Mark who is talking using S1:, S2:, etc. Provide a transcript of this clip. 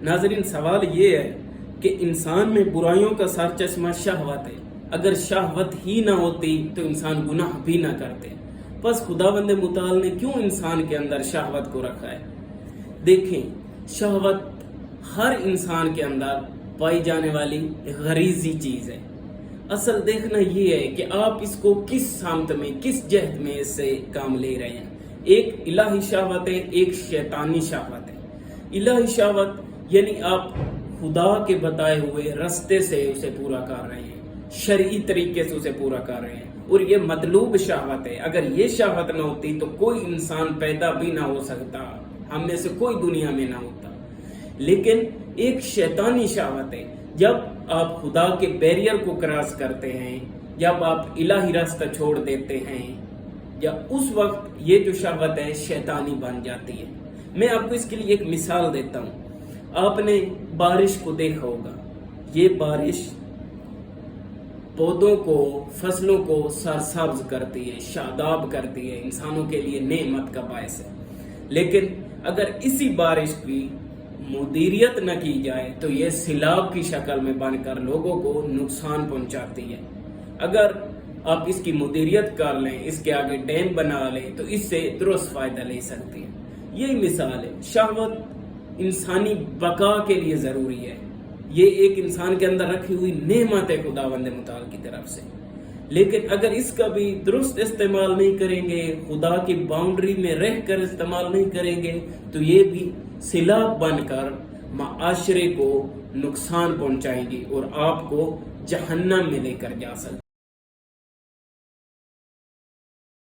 S1: ناظرین، سوال یہ ہے کہ انسان میں برائیوں کا سر چشمہ شہوت ہے۔ اگر شہوت ہی نہ ہوتی تو انسان گناہ بھی نہ کرتے۔ بس خداوند متعال نے کیوں انسان کے اندر شہوت کو رکھا ہے؟ دیکھیں، شہوت ہر انسان کے اندر پائی جانے والی غریزی چیز ہے۔ اصل دیکھنا یہ ہے کہ آپ اس کو کس سمت میں، کس جہت میں اس سے کام لے رہے ہیں۔ ایک الہی شہوت ہے، ایک شیطانی شہوت ہے۔ الہی شہوت یعنی آپ خدا کے بتائے ہوئے رستے سے اسے پورا کر رہے ہیں، شرعی طریقے سے اسے پورا کر رہے ہیں، اور یہ مطلوب شہوت ہے۔ اگر یہ شہوت نہ ہوتی تو کوئی انسان پیدا بھی نہ ہو سکتا، ہم میں سے کوئی دنیا میں نہ ہوتا۔ لیکن ایک شیطانی شہوت ہے، جب آپ خدا کے بیریئر کو کراس کرتے ہیں، جب آپ الہی راستہ چھوڑ دیتے ہیں، یا اس وقت یہ جو شہوت ہے شیطانی بن جاتی ہے۔ میں آپ کو اس کے لیے ایک مثال دیتا ہوں۔ آپ نے بارش کو دیکھا ہوگا، یہ بارش پودوں کو، فصلوں کو سرسبز کرتی ہے، شاداب کرتی ہے، انسانوں کے لیے نعمت کا باعث ہے۔ لیکن اگر اسی بارش کی مدیریت نہ کی جائے تو یہ سیلاب کی شکل میں بن کر لوگوں کو نقصان پہنچاتی ہے۔ اگر آپ اس کی مدیریت کر لیں، اس کے آگے ڈیم بنا لیں تو اس سے درست فائدہ لے سکتے ہیں۔ یہی مثال ہے، شہوت انسانی بقا کے لیے ضروری ہے۔ یہ ایک انسان کے اندر رکھی ہوئی نعمت ہے خداوند متعال کی طرف سے۔ لیکن اگر اس کا بھی درست استعمال نہیں کریں گے، خدا کی باؤنڈری میں رہ کر استعمال نہیں کریں گے، تو یہ بھی سیلاب بن کر معاشرے کو نقصان پہنچائے گی اور آپ کو جہنم میں لے کر جا سکتی ہے۔